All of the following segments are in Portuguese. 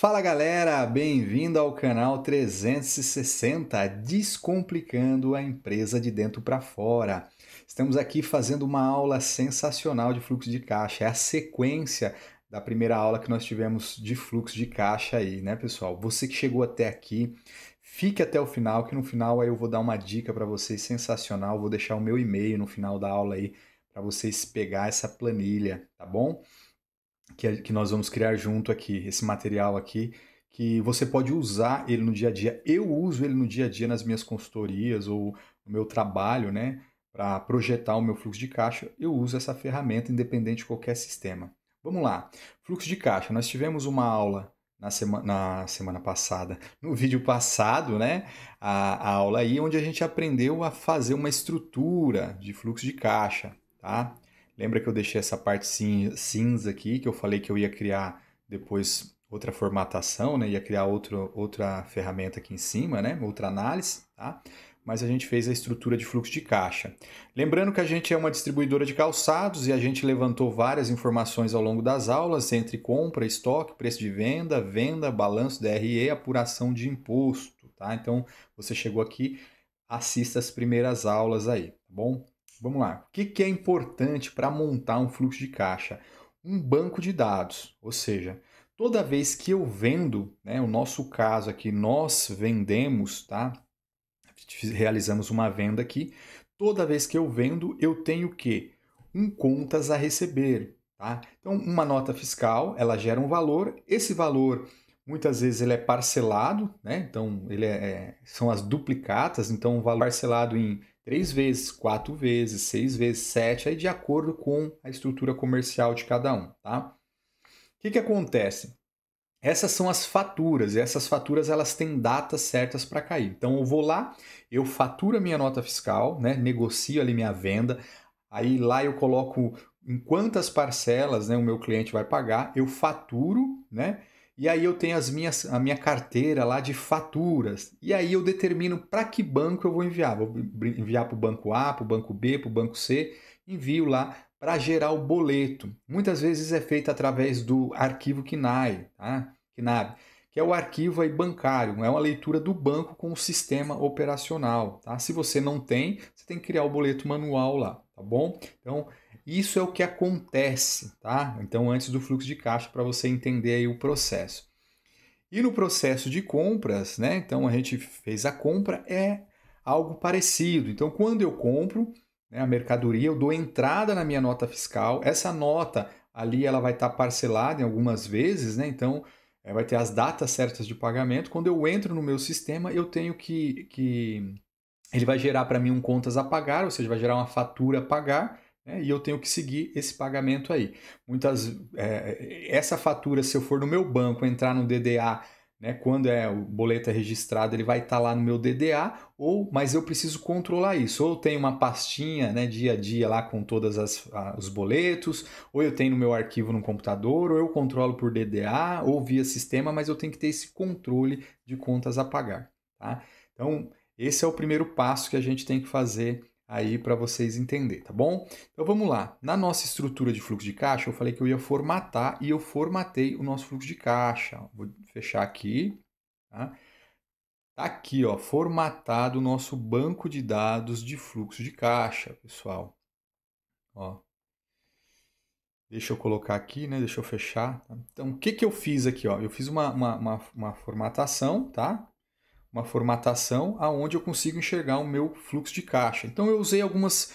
Fala galera, bem-vindo ao canal 360 Descomplicando a Empresa de Dentro para Fora. Estamos aqui fazendo uma aula sensacional de fluxo de caixa. É a sequência da primeira aula que nós tivemos de fluxo de caixa aí, né, pessoal? Você que chegou até aqui, fique até o final, que no final aí eu vou dar uma dica para vocês sensacional. Vou deixar o meu e-mail no final da aula aí para vocês pegar essa planilha, tá bom? Que nós vamos criar junto aqui, esse material aqui, que você pode usar ele no dia a dia. Eu uso ele no dia a dia nas minhas consultorias ou no meu trabalho, né? Para projetar o meu fluxo de caixa, eu uso essa ferramenta independente de qualquer sistema. Vamos lá. Fluxo de caixa. Nós tivemos uma aula na semana passada, no vídeo passado, né? A aula aí onde a gente aprendeu a fazer uma estrutura de fluxo de caixa, tá? Lembra que eu deixei essa parte cinza aqui, que eu falei que eu ia criar depois outra formatação, né? Ia criar outra ferramenta aqui em cima, né? Outra análise, tá? Mas a gente fez a estrutura de fluxo de caixa. Lembrando que a gente é uma distribuidora de calçados e a gente levantou várias informações ao longo das aulas, entre compra, estoque, preço de venda, venda, balanço DRE, apuração de imposto, tá? Então, você chegou aqui, assista as primeiras aulas aí, tá bom? Vamos lá. O que é importante para montar um fluxo de caixa? Um banco de dados, ou seja, toda vez que eu vendo, né, o nosso caso aqui, nós vendemos, tá? Realizamos uma venda aqui. Toda vez que eu vendo, eu tenho o quê? Um contas a receber, tá? Então, uma nota fiscal, ela gera um valor. Esse valor, muitas vezes, ele é parcelado, né? Então, são as duplicatas. Então, um valor parcelado em 3 vezes, 4 vezes, 6 vezes, 7, aí de acordo com a estrutura comercial de cada um, tá? O que acontece? Essas são as faturas, e essas faturas elas têm datas certas para cair. Então eu vou lá, eu faturo a minha nota fiscal, né, negocio ali minha venda, aí lá eu coloco em quantas parcelas, né, o meu cliente vai pagar, eu faturo, né, e aí eu tenho a minha carteira lá de faturas, e aí eu determino para que banco eu vou enviar. Vou enviar para o banco A, para o banco B, para o banco C, envio lá para gerar o boleto. Muitas vezes é feito através do arquivo KNAI, tá? KNAB, que é o arquivo aí bancário, é uma leitura do banco com o sistema operacional, tá? Se você não tem, você tem que criar o boleto manual lá, tá bom? Então, isso é o que acontece, tá? Então, antes do fluxo de caixa, para você entender aí o processo. E no processo de compras, né? Então, a gente fez a compra, é algo parecido. Então, quando eu compro, né, a mercadoria, eu dou entrada na minha nota fiscal. Essa nota ali, ela vai estar parcelada em algumas vezes, né? Então, vai ter as datas certas de pagamento. Quando eu entro no meu sistema, eu tenho que ele vai gerar para mim um contas a pagar, ou seja, vai gerar uma fatura a pagar, né? E eu tenho que seguir esse pagamento aí. Essa fatura, se eu for no meu banco, entrar no DDA, né, quando o boleto é registrado, ele vai estar lá no meu DDA, mas eu preciso controlar isso. Ou eu tenho uma pastinha, né, dia a dia lá com todos os boletos, ou eu tenho no meu arquivo no computador, ou eu controlo por DDA, ou via sistema, mas eu tenho que ter esse controle de contas a pagar, tá? Então, esse é o primeiro passo que a gente tem que fazer aí para vocês entenderem, tá bom? Então vamos lá. Na nossa estrutura de fluxo de caixa, eu falei que eu ia formatar e eu formatei o nosso fluxo de caixa. Vou fechar aqui, tá? Tá aqui, ó, formatado o nosso banco de dados de fluxo de caixa, pessoal. Ó, deixa eu colocar aqui, né? Deixa eu fechar. Tá? Então, o que que eu fiz aqui, ó? Eu fiz uma formatação, tá? Uma formatação aonde eu consigo enxergar o meu fluxo de caixa. Então eu usei algumas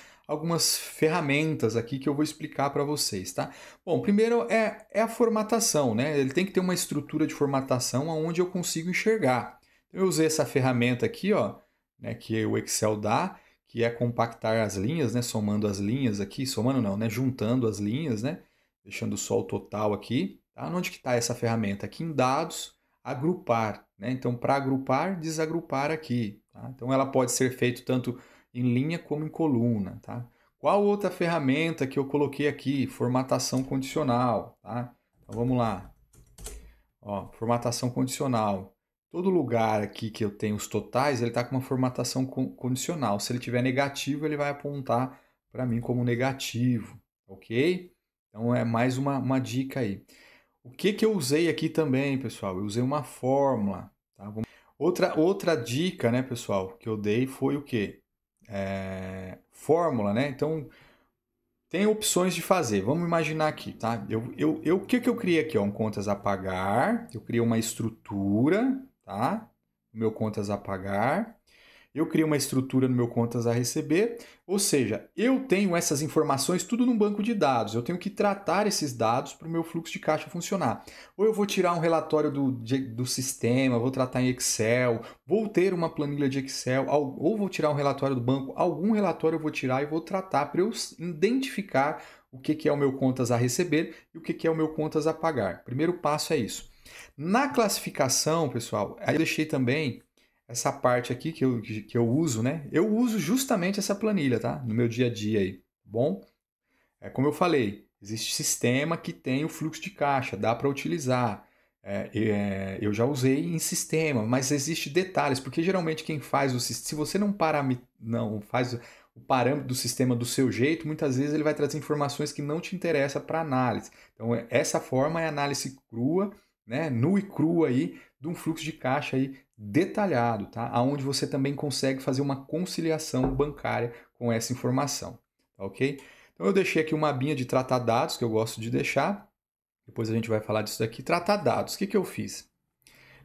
ferramentas aqui que eu vou explicar para vocês, tá? Bom, primeiro é a formatação, né? Ele tem que ter uma estrutura de formatação aonde eu consigo enxergar. Então, eu usei essa ferramenta aqui, ó, né, que o Excel dá, que é compactar as linhas, né, somando as linhas aqui, somando não, né, juntando as linhas, né, deixando só o total aqui, tá? Onde que está essa ferramenta? Aqui em dados, agrupar, né? Então, para agrupar, desagrupar aqui, tá? Então, ela pode ser feita tanto em linha como em coluna, tá? Qual outra ferramenta que eu coloquei aqui? Formatação condicional, tá? Então, vamos lá. Ó, formatação condicional. Todo lugar aqui que eu tenho os totais, ele está com uma formatação condicional. Se ele tiver negativo, ele vai apontar para mim como negativo, ok? Então, é mais uma dica aí. O que que eu usei aqui também, pessoal? Eu usei uma fórmula, tá? Outra dica, né, pessoal, que eu dei foi o quê? Fórmula, né? Então, tem opções de fazer. Vamos imaginar aqui, tá? O que que eu criei aqui? Ó, um contas a pagar. Eu criei uma estrutura, tá? Meu contas a pagar. Eu criei uma estrutura no meu contas a receber, ou seja, eu tenho essas informações tudo num banco de dados. Eu tenho que tratar esses dados para o meu fluxo de caixa funcionar. Ou eu vou tirar um relatório do sistema, vou tratar em Excel, vou ter uma planilha de Excel, ou vou tirar um relatório do banco. Algum relatório eu vou tirar e vou tratar para eu identificar o que é o meu contas a receber e o que é o meu contas a pagar. Primeiro passo é isso. Na classificação, pessoal, aí eu deixei também essa parte aqui que eu uso, né? Eu uso justamente essa planilha, tá? No meu dia a dia aí, tá bom? Como eu falei, existe sistema que tem o fluxo de caixa, dá para utilizar. Eu já usei em sistema, mas existe detalhes, porque geralmente quem faz o sistema, se você não faz o parâmetro do sistema do seu jeito, muitas vezes ele vai trazer informações que não te interessam para análise. Então, essa forma é análise crua, né, nua e crua aí, de um fluxo de caixa aí detalhado, tá? Onde você também consegue fazer uma conciliação bancária com essa informação, tá ok? Então eu deixei aqui uma abinha de tratar dados, que eu gosto de deixar. Depois a gente vai falar disso daqui. Tratar dados, o que que eu fiz?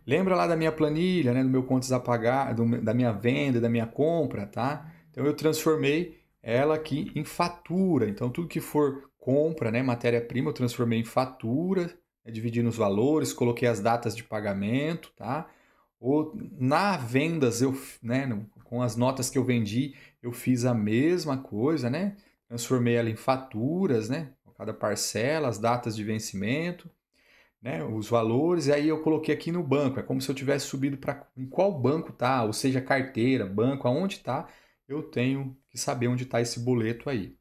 Lembra lá da minha planilha, né, do meu contas a pagar, da minha venda, da minha compra, tá? Então eu transformei ela aqui em fatura. Então tudo que for compra, né, matéria-prima, eu transformei em fatura, né, dividindo os valores, coloquei as datas de pagamento, tá? Ou na vendas né, com as notas que eu vendi, eu fiz a mesma coisa, né? Transformei ela em faturas, né? Cada parcela, as datas de vencimento, né, os valores, e aí eu coloquei aqui no banco. É como se eu tivesse subido para em qual banco tá, ou seja, carteira, banco, aonde tá, eu tenho que saber onde está esse boleto aí. Tá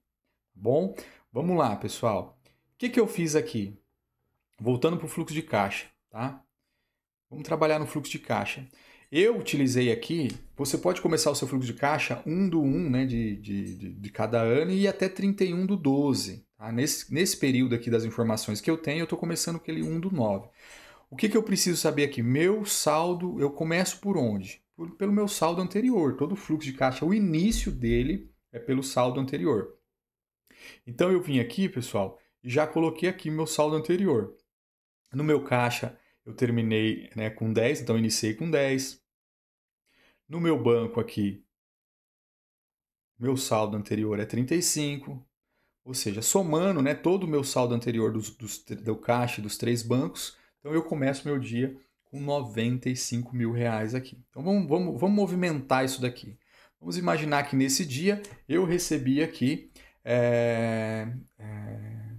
bom, vamos lá, pessoal. O que que eu fiz aqui? Voltando para o fluxo de caixa, tá? Vamos trabalhar no fluxo de caixa. Eu utilizei aqui, você pode começar o seu fluxo de caixa 1 do 1, né, de cada ano e até 31 do 12. Tá? Nesse período aqui das informações que eu tenho, eu estou começando aquele 1 do 9. O que eu preciso saber aqui? Meu saldo, eu começo por onde? Pelo meu saldo anterior. Todo fluxo de caixa, o início dele é pelo saldo anterior. Então eu vim aqui, pessoal, e já coloquei aqui meu saldo anterior. No meu caixa, eu terminei, né, com 10, então iniciei com 10. No meu banco aqui, meu saldo anterior é 35. Ou seja, somando, né, todo o meu saldo anterior do caixa dos três bancos, então eu começo meu dia com 95 mil reais aqui. Então vamos movimentar isso daqui. Vamos imaginar que nesse dia eu recebi aqui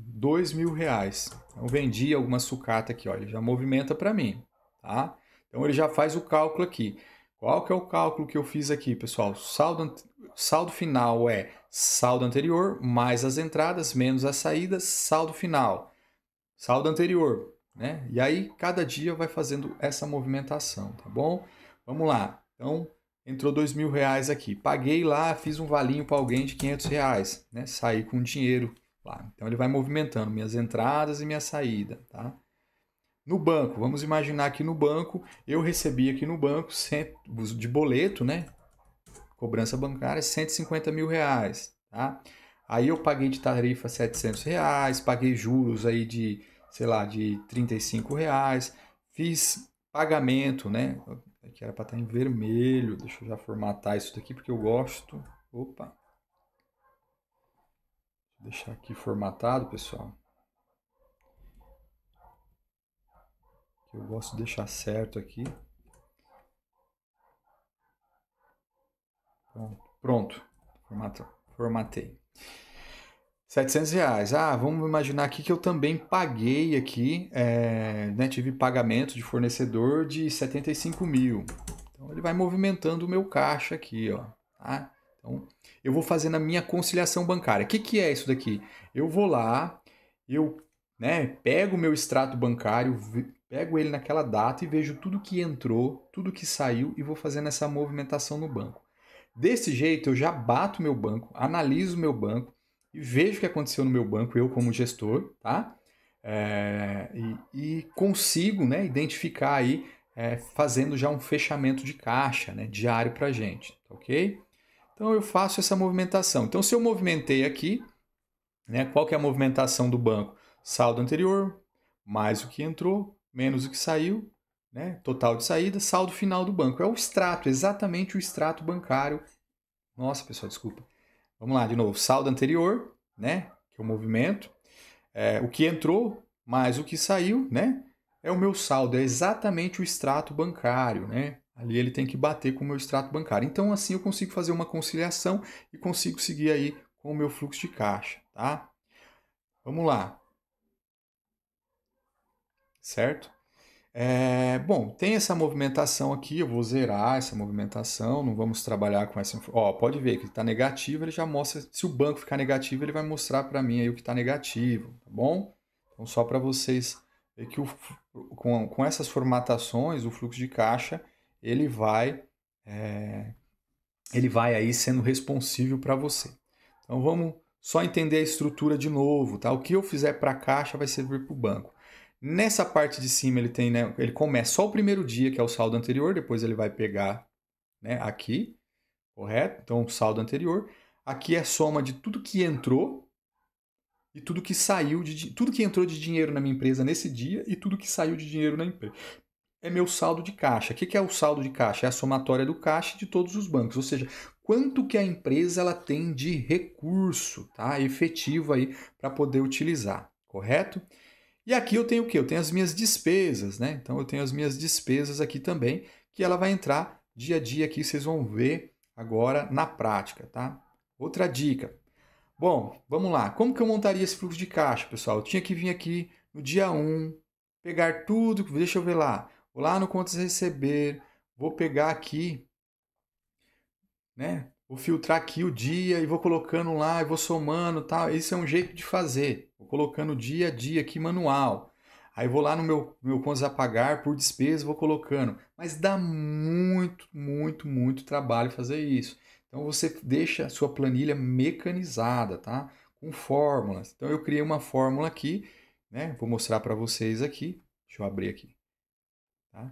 2 mil reais. Então vendi alguma sucata aqui, ó, ele já movimenta para mim, tá? Então ele já faz o cálculo aqui. Qual que é o cálculo que eu fiz aqui, pessoal? Saldo final é saldo anterior mais as entradas menos as saídas, saldo final. Saldo anterior, né? E aí cada dia vai fazendo essa movimentação, tá bom? Vamos lá. Então entrou 2 mil reais aqui. Paguei lá, fiz um valinho para alguém de 500 reais, né? Saí com dinheiro lá. Então ele vai movimentando minhas entradas e minha saída, tá? No banco, vamos imaginar que no banco, eu recebi aqui no banco de boleto, né? Cobrança bancária, 150 mil reais, tá? Aí eu paguei de tarifa 700 reais, paguei juros aí de, sei lá, de 35 reais, fiz pagamento, né? Aqui era para estar em vermelho, deixa eu já formatar isso daqui porque eu gosto. Opa, vou deixar aqui formatado, pessoal. Eu gosto de deixar certo aqui. Pronto. Formatei. 700 reais. Ah, vamos imaginar aqui que eu também paguei aqui, né, tive pagamento de fornecedor de 75 mil. Então ele vai movimentando o meu caixa aqui, ó. Tá? Então eu vou fazendo a minha conciliação bancária. O que é isso daqui? Eu vou lá, eu, né, pego o meu extrato bancário, pego ele naquela data e vejo tudo que entrou, tudo que saiu e vou fazendo essa movimentação no banco. Desse jeito eu já bato meu banco, analiso meu banco e vejo o que aconteceu no meu banco, eu como gestor, tá? e consigo, né, identificar aí, fazendo já um fechamento de caixa, né, diário para a gente, ok? Então eu faço essa movimentação. Então se eu movimentei aqui, né, qual que é a movimentação do banco? Saldo anterior, mais o que entrou, menos o que saiu, né, total de saída, saldo final do banco. É o extrato, exatamente o extrato bancário. Nossa, pessoal, desculpa. Vamos lá, de novo. Saldo anterior, né, que é o movimento. O que entrou mais o que saiu, né? É o meu saldo, é exatamente o extrato bancário, né? Ali ele tem que bater com o meu extrato bancário. Então, assim eu consigo fazer uma conciliação e consigo seguir aí com o meu fluxo de caixa, tá? Vamos lá, certo? Bom, tem essa movimentação aqui, eu vou zerar essa movimentação, não vamos trabalhar com essa. Ó, pode ver que está negativo, ele já mostra. Se o banco ficar negativo, ele vai mostrar para mim aí o que está negativo, tá bom? Então, só para vocês ver que com essas formatações, o fluxo de caixa ele vai, é, ele vai aí sendo responsível para você. Então, vamos só entender a estrutura de novo, tá? O que eu fizer para a caixa vai servir para o banco. Nessa parte de cima ele tem, né, ele começa só o primeiro dia, que é o saldo anterior, depois ele vai pegar, né, aqui, correto? Então, o saldo anterior. Aqui é a soma de tudo que entrou e tudo que saiu tudo que entrou de dinheiro na minha empresa nesse dia e tudo que saiu de dinheiro na empresa. É meu saldo de caixa. O que é o saldo de caixa? É a somatória do caixa de todos os bancos, ou seja, quanto que a empresa ela tem de recurso, tá, efetivo aí para poder utilizar, correto? E aqui eu tenho o quê? Eu tenho as minhas despesas, né? Então eu tenho as minhas despesas aqui também, que ela vai entrar dia a dia aqui, vocês vão ver agora na prática, tá? Outra dica. Bom, vamos lá. Como que eu montaria esse fluxo de caixa, pessoal? Eu tinha que vir aqui no dia 1, pegar tudo, deixa eu ver lá. Vou lá no contas a receber, vou pegar aqui, né? Vou filtrar aqui o dia e vou colocando lá e vou somando, tal. Esse é um jeito de fazer. Vou colocando dia a dia aqui manual. Aí vou lá no meu contas a pagar por despesa, vou colocando. Mas dá muito, muito, muito trabalho fazer isso. Então você deixa a sua planilha mecanizada, tá? Com fórmulas. Então eu criei uma fórmula aqui, né? Vou mostrar para vocês aqui. Deixa eu abrir aqui, tá?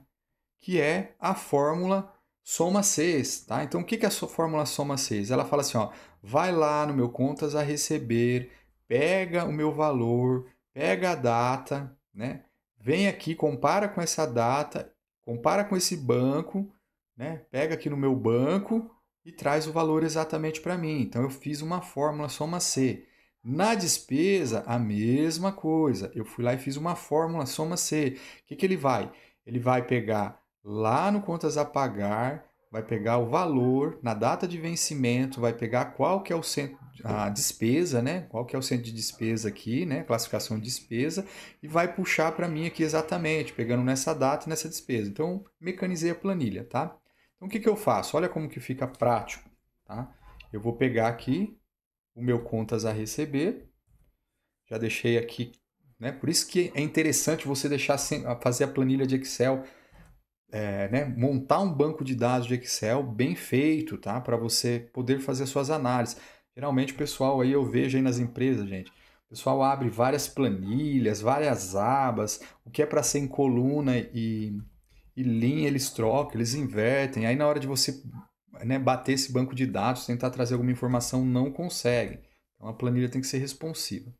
Que é a fórmula soma 6, tá? Então, o que é a sua fórmula soma 6? Ela fala assim, ó, vai lá no meu contas a receber, pega o meu valor, pega a data, né? Vem aqui, compara com essa data, compara com esse banco, né? Pega aqui no meu banco e traz o valor exatamente para mim. Então, eu fiz uma fórmula soma C. Na despesa, a mesma coisa. Eu fui lá e fiz uma fórmula soma C. O que ele vai? Ele vai pegar lá no contas a pagar, vai pegar o valor na data de vencimento, vai pegar qual que é o centro, a despesa, né? Qual que é o centro de despesa aqui, né? Classificação de despesa e vai puxar para mim aqui exatamente, pegando nessa data e nessa despesa. Então, mecanizei a planilha, tá? Então, o que eu faço? Olha como que fica prático, tá? Eu vou pegar aqui o meu contas a receber, já deixei aqui, né? Por isso que é interessante você deixar fazer a planilha de Excel, né, montar um banco de dados de Excel bem feito, tá? Para você poder fazer suas análises. Geralmente o pessoal aí eu vejo aí nas empresas, gente, o pessoal abre várias planilhas, várias abas, o que é para ser em coluna e linha eles trocam, eles invertem. Aí na hora de você, né, bater esse banco de dados, tentar trazer alguma informação, não consegue. Então a planilha tem que ser responsiva.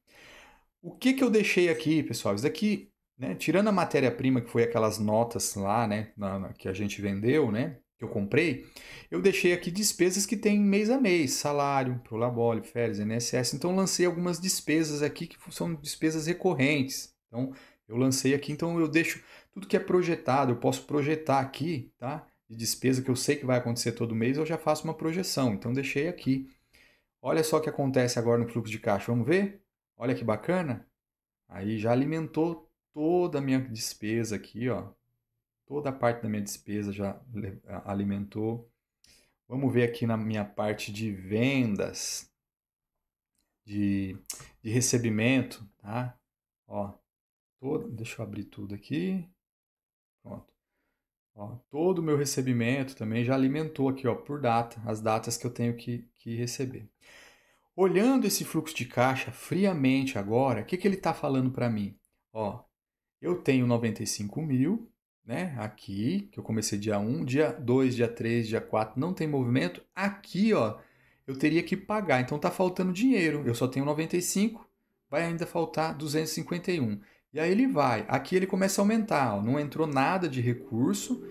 O que eu deixei aqui, pessoal? Isso daqui, né, tirando a matéria-prima, que foi aquelas notas lá, né, que a gente vendeu, né, que eu comprei, eu deixei aqui despesas que tem mês a mês, salário, Prolabore, férias, INSS. Então, eu lancei algumas despesas aqui que são despesas recorrentes. Então, eu lancei aqui, então eu deixo tudo que é projetado, eu posso projetar aqui, tá? De despesa que eu sei que vai acontecer todo mês, eu já faço uma projeção. Então, deixei aqui. Olha só o que acontece agora no fluxo de caixa. Vamos ver? Olha que bacana. Aí já alimentou toda a minha despesa aqui, ó. Toda a parte da minha despesa já alimentou. Vamos ver aqui na minha parte de vendas, de, de recebimento, tá? Ó, deixa eu abrir tudo aqui. Pronto. Ó, todo o meu recebimento também já alimentou aqui, ó, por data, as datas que eu tenho que receber. Olhando esse fluxo de caixa friamente agora, o que ele está falando para mim? Ó, eu tenho 95 mil, né? Aqui, que eu comecei dia 1, dia 2, dia 3, dia 4, não tem movimento. Aqui, ó, eu teria que pagar, então tá faltando dinheiro. Eu só tenho 95, vai ainda faltar 251. E aí ele vai. Aqui ele começa a aumentar, ó, não entrou nada de recurso,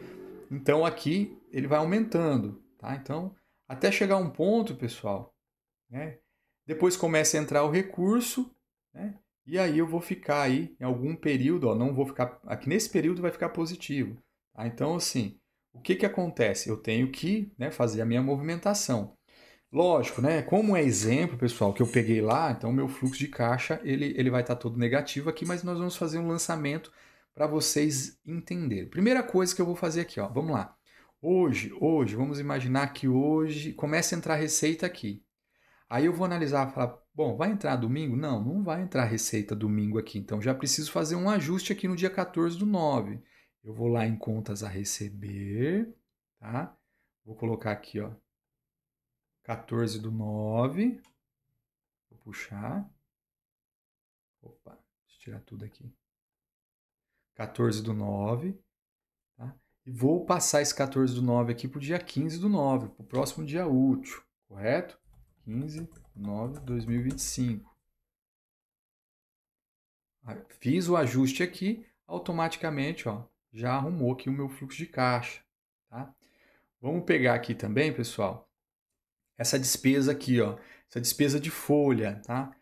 então aqui ele vai aumentando, tá? Então, até chegar um ponto, pessoal, né? Depois começa a entrar o recurso, né? E aí eu vou ficar aí em algum período, ó, não vou ficar aqui nesse período vai ficar positivo, tá? Então assim, o que que acontece? Eu tenho que, né, fazer a minha movimentação. Lógico, né? Como é exemplo, pessoal, que eu peguei lá, então meu fluxo de caixa ele vai estar todo negativo aqui, mas nós vamos fazer um lançamento para vocês entenderem. Primeira coisa que eu vou fazer aqui, ó, vamos lá. Hoje, vamos imaginar que hoje começa a entrar receita aqui. Aí eu vou analisar e falar, bom, vai entrar domingo? Não, não vai entrar receita domingo aqui. Então já preciso fazer um ajuste aqui no dia 14/9. Eu vou lá em contas a receber, tá? Vou colocar aqui, ó, 14/9. Vou puxar. Opa, deixa eu tirar tudo aqui. 14/9, tá? E vou passar esse 14/9 aqui para o dia 15/9, para o próximo dia útil, correto? 15/9/2025. Fiz o ajuste aqui, automaticamente, ó, já arrumou aqui o meu fluxo de caixa, tá? Vamos pegar aqui também, pessoal, essa despesa aqui, ó, essa despesa de folha, tá?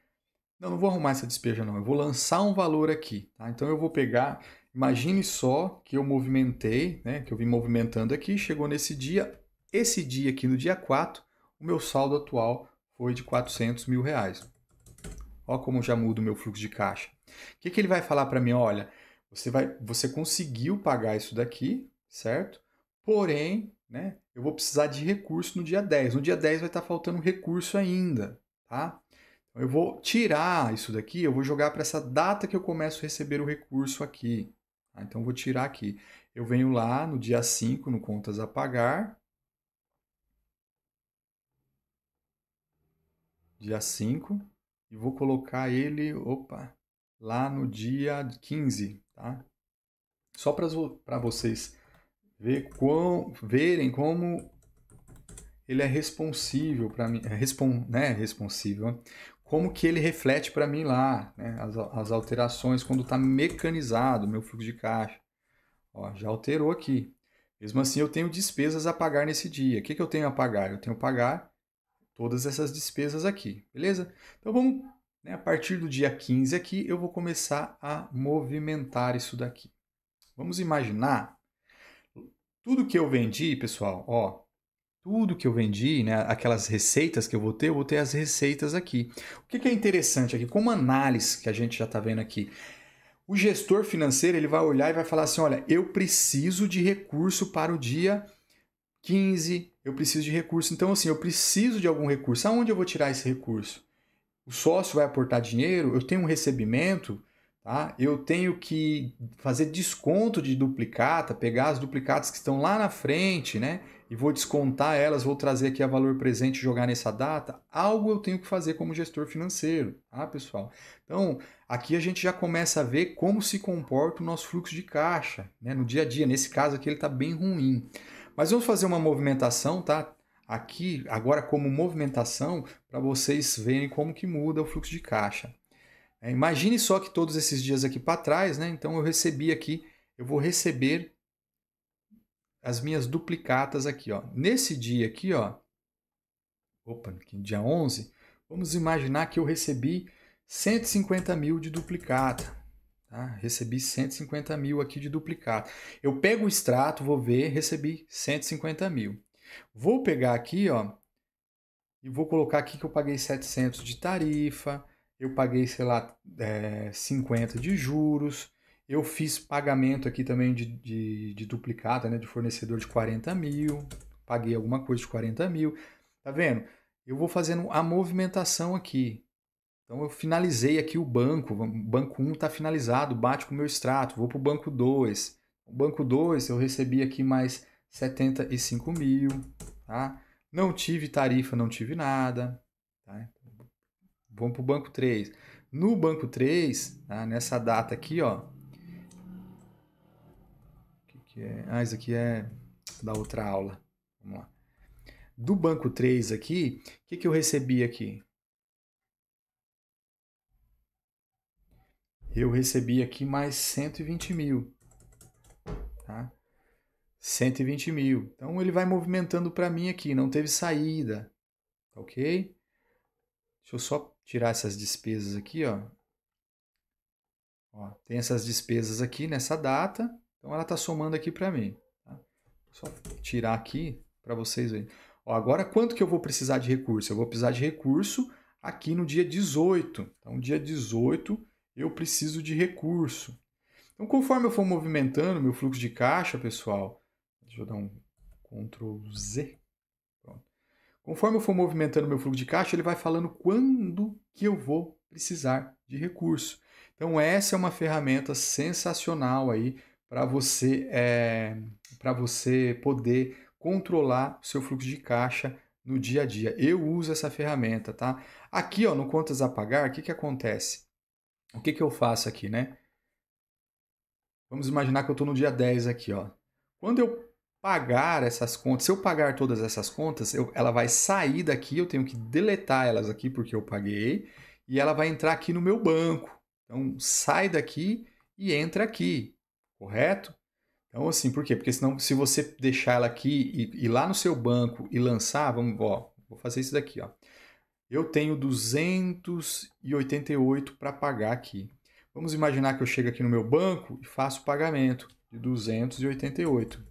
Não vou arrumar essa despesa não, eu vou lançar um valor aqui, tá? Então eu vou pegar, imagine só que eu movimentei, né, que eu vim movimentando aqui, chegou nesse dia, esse dia aqui no dia 4, o meu saldo atual foi de 400 mil reais. Olha como já muda o meu fluxo de caixa. O que que ele vai falar para mim? Olha, você conseguiu pagar isso daqui, certo? Porém, né, eu vou precisar de recurso no dia 10. No dia 10 vai estar faltando recurso ainda, tá? Então eu vou tirar isso daqui, eu vou jogar para essa data que eu começo a receber o recurso aqui. Tá? Então eu vou tirar aqui. Eu venho lá no dia 5, no contas a pagar. Dia 5 e vou colocar ele, opa, lá no dia 15, tá? Só para vocês verem como ele é responsível para mim, né, responsível, como que ele reflete para mim lá, né, as alterações quando está mecanizado, meu fluxo de caixa. Ó, já alterou aqui. Mesmo assim, eu tenho despesas a pagar nesse dia. O que, que eu tenho a pagar? Eu tenho a pagar todas essas despesas aqui, beleza? Então vamos, né, a partir do dia 15 aqui, eu vou começar a movimentar isso daqui. Vamos imaginar tudo que eu vendi, pessoal, ó, tudo que eu vendi, né, aquelas receitas que eu vou ter as receitas aqui. O que que é interessante aqui, como análise que a gente já está vendo aqui, o gestor financeiro ele vai olhar e vai falar assim, olha, eu preciso de recurso para o dia 15, eu preciso de recurso. Então, assim, eu preciso de algum recurso. Aonde eu vou tirar esse recurso? O sócio vai aportar dinheiro, eu tenho um recebimento, tá? Eu tenho que fazer desconto de duplicata, pegar as duplicatas que estão lá na frente, né? E vou descontar elas, vou trazer aqui a valor presente e jogar nessa data. Algo eu tenho que fazer como gestor financeiro, tá, pessoal? Então, aqui a gente já começa a ver como se comporta o nosso fluxo de caixa, né? No dia a dia. Nesse caso aqui ele está bem ruim. Mas vamos fazer uma movimentação, tá? Aqui, agora como movimentação, para vocês verem como que muda o fluxo de caixa. Imagine só que todos esses dias aqui para trás, né? Então eu recebi aqui, eu vou receber as minhas duplicatas aqui, ó. Nesse dia aqui, ó, opa, aqui, dia 11, vamos imaginar que eu recebi 150 mil de duplicata. Tá? Recebi 150 mil aqui de duplicata. Eu pego o extrato, vou ver, recebi 150 mil. Vou pegar aqui, ó, e vou colocar aqui que eu paguei 700 de tarifa, eu paguei, sei lá, 50 de juros, eu fiz pagamento aqui também de duplicata, né, de fornecedor de 40 mil, paguei alguma coisa de 40 mil, tá vendo? Eu vou fazendo a movimentação aqui. Então eu finalizei aqui o banco 1 está finalizado, bate com o meu extrato, vou para o banco 2. O banco 2 eu recebi aqui mais 75 mil, tá? Não tive tarifa, não tive nada. Tá? Vamos para o banco 3. No banco 3, tá? Nessa data aqui, ó. O que é? Ah, isso aqui é da outra aula. Vamos lá. Do banco 3 aqui, o que eu recebi aqui? Eu recebi aqui mais 120 mil, tá? 120 mil. Então ele vai movimentando para mim aqui, não teve saída, ok? Deixa eu só tirar essas despesas aqui, ó. Ó, tem essas despesas aqui nessa data, então ela está somando aqui para mim. Tá? Só tirar aqui para vocês verem. Ó, agora quanto que eu vou precisar de recurso? Eu vou precisar de recurso aqui no dia 18. Então, dia 18 eu preciso de recurso. Então, conforme eu for movimentando meu fluxo de caixa, pessoal, deixa eu dar um Ctrl Z. Pronto. Conforme eu for movimentando meu fluxo de caixa, ele vai falando quando que eu vou precisar de recurso. Então, essa é uma ferramenta sensacional aí para você poder controlar o seu fluxo de caixa no dia a dia. Eu uso essa ferramenta, tá? Aqui, ó, no contas a pagar, o que que acontece? O que que eu faço aqui, né? Vamos imaginar que eu estou no dia 10 aqui, ó. Quando eu pagar essas contas, se eu pagar todas essas contas, ela vai sair daqui, eu tenho que deletar elas aqui porque eu paguei, e ela vai entrar aqui no meu banco. Então, sai daqui e entra aqui, correto? Então, assim, por quê? Porque senão, se você deixar ela aqui e ir lá no seu banco e lançar, vou fazer isso daqui, ó. Eu tenho 288 para pagar aqui. Vamos imaginar que eu chego aqui no meu banco e faço o pagamento de 288.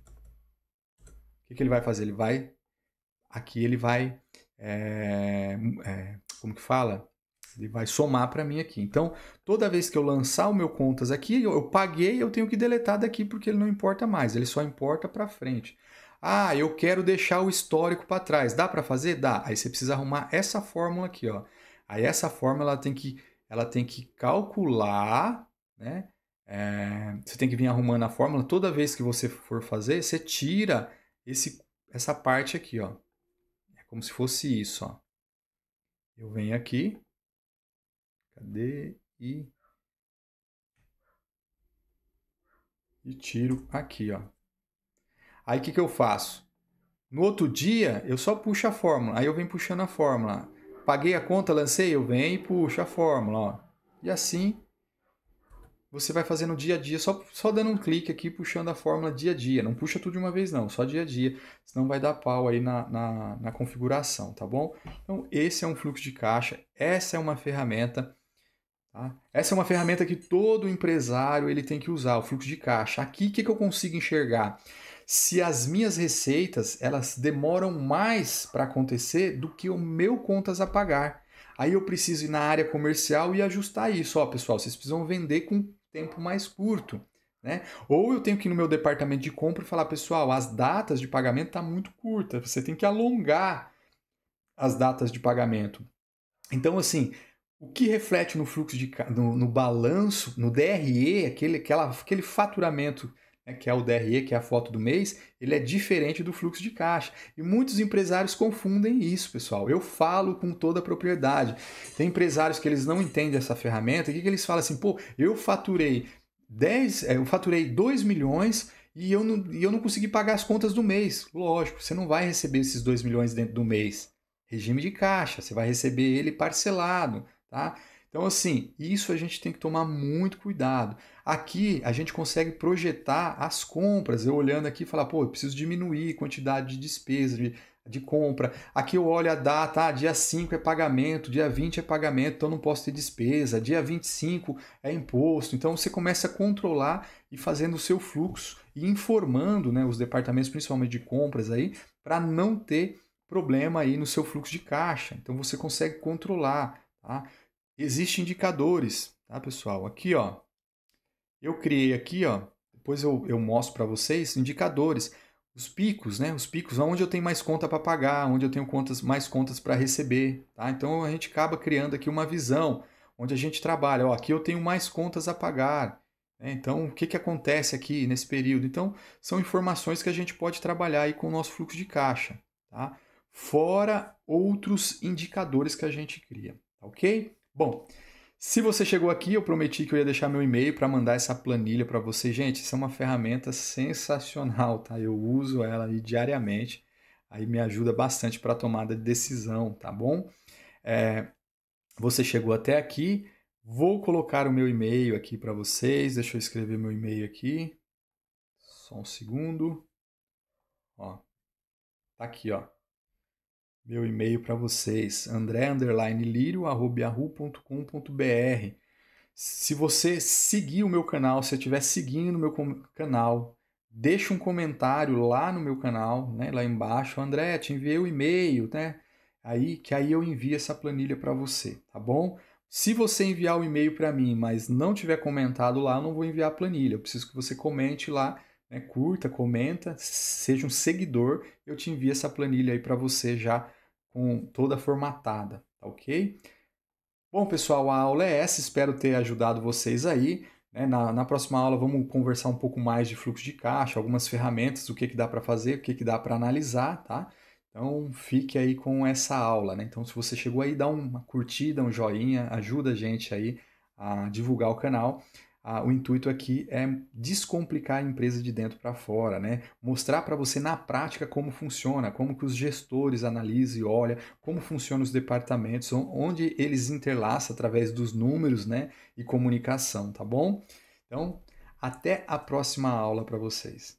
O que ele vai fazer? Ele vai, como que fala? Ele vai somar para mim aqui. Então, toda vez que eu lançar o meu contas aqui, eu paguei, eu tenho que deletar daqui porque ele não importa mais, ele só importa para frente. Ah, eu quero deixar o histórico para trás. Dá para fazer? Dá. Aí você precisa arrumar essa fórmula aqui, ó. Aí essa fórmula ela tem que calcular, né? Você tem que vir arrumando a fórmula. Toda vez que você for fazer, você tira essa parte aqui, ó. É como se fosse isso, ó. Eu venho aqui, cadê? E tiro aqui, ó. Aí o que eu faço? No outro dia, eu só puxo a fórmula. Aí eu venho puxando a fórmula. Paguei a conta, lancei, eu venho e puxo a fórmula, ó. E assim você vai fazendo dia a dia, só dando um clique aqui, puxando a fórmula dia a dia. Não puxa tudo de uma vez, não, só dia a dia, senão vai dar pau aí na configuração, tá bom? Então, esse é um fluxo de caixa, essa é uma ferramenta, tá? Essa é uma ferramenta que todo empresário ele tem que usar, o fluxo de caixa. Aqui, o que eu consigo enxergar? Se as minhas receitas, elas demoram mais para acontecer do que o meu contas a pagar. Aí eu preciso ir na área comercial e ajustar isso. Ó, pessoal, vocês precisam vender com tempo mais curto, né? Ou eu tenho que ir no meu departamento de compra e falar, pessoal, as datas de pagamento estão muito curtas, você tem que alongar as datas de pagamento. Então, assim, o que reflete no fluxo no balanço, no DRE, aquele faturamento, né, que é o DRE, que é a foto do mês, ele é diferente do fluxo de caixa. E muitos empresários confundem isso, pessoal. Eu falo com toda a propriedade. Tem empresários que eles não entendem essa ferramenta. O que eles falam assim? Pô, eu faturei 2 milhões e eu não consegui pagar as contas do mês. Lógico, você não vai receber esses 2 milhões dentro do mês. Regime de caixa, você vai receber ele parcelado, tá? Então, assim, isso a gente tem que tomar muito cuidado. Aqui a gente consegue projetar as compras. Eu olhando aqui e falar, pô, eu preciso diminuir a quantidade de despesa, de compra. Aqui eu olho a data, dia 5 é pagamento, dia 20 é pagamento, então não posso ter despesa, dia 25 é imposto. Então você começa a controlar e fazendo o seu fluxo e informando, né, os departamentos, principalmente de compras aí, para não ter problema aí no seu fluxo de caixa. Então você consegue controlar, tá? Existem indicadores, tá, pessoal? Aqui, ó, eu criei aqui, ó, depois eu mostro para vocês indicadores, os picos, né? Os picos, onde eu tenho mais conta para pagar, onde eu tenho mais contas para receber, tá? Então a gente acaba criando aqui uma visão onde a gente trabalha, ó, aqui eu tenho mais contas a pagar, né? Então o que que acontece aqui nesse período? Então são informações que a gente pode trabalhar aí com o nosso fluxo de caixa, tá? Fora outros indicadores que a gente cria, tá ok? Bom, Se você chegou aqui, eu prometi que eu ia deixar meu e-mail para mandar essa planilha para você. Gente, isso é uma ferramenta sensacional, tá? Eu uso ela aí diariamente, aí me ajuda bastante para a tomada de decisão, tá bom? É, Você chegou até aqui, vou colocar o meu e-mail aqui para vocês. Deixa eu escrever meu e-mail aqui. Só um segundo. Ó, tá aqui, ó. Meu e-mail para vocês, andré_lirio@yahoo.com.br. Se você seguir o meu canal, se estiver seguindo o meu canal, deixa um comentário lá no meu canal, né, lá embaixo. André, te enviei o e-mail, né? Aí eu envio essa planilha para você, tá bom? Se você enviar o e-mail para mim, mas não tiver comentado lá, eu não vou enviar a planilha. Eu preciso que você comente lá, né, curta, comenta, seja um seguidor, eu te envio essa planilha aí para você já com toda formatada, tá ok? Bom, pessoal, a aula é essa, espero ter ajudado vocês aí. Né? Na próxima aula vamos conversar um pouco mais de fluxo de caixa, algumas ferramentas, o que, que dá para fazer, o que, que dá para analisar, tá? Então fique aí com essa aula, né? Então se você chegou aí, dá uma curtida, um joinha, ajuda a gente aí a divulgar o canal. O intuito aqui é descomplicar a empresa de dentro para fora, né? Mostrar para você na prática como funciona, como que os gestores analisam e olham, como funcionam os departamentos, onde eles interlaçam através dos números, né, e comunicação, tá bom? Então, até a próxima aula para vocês.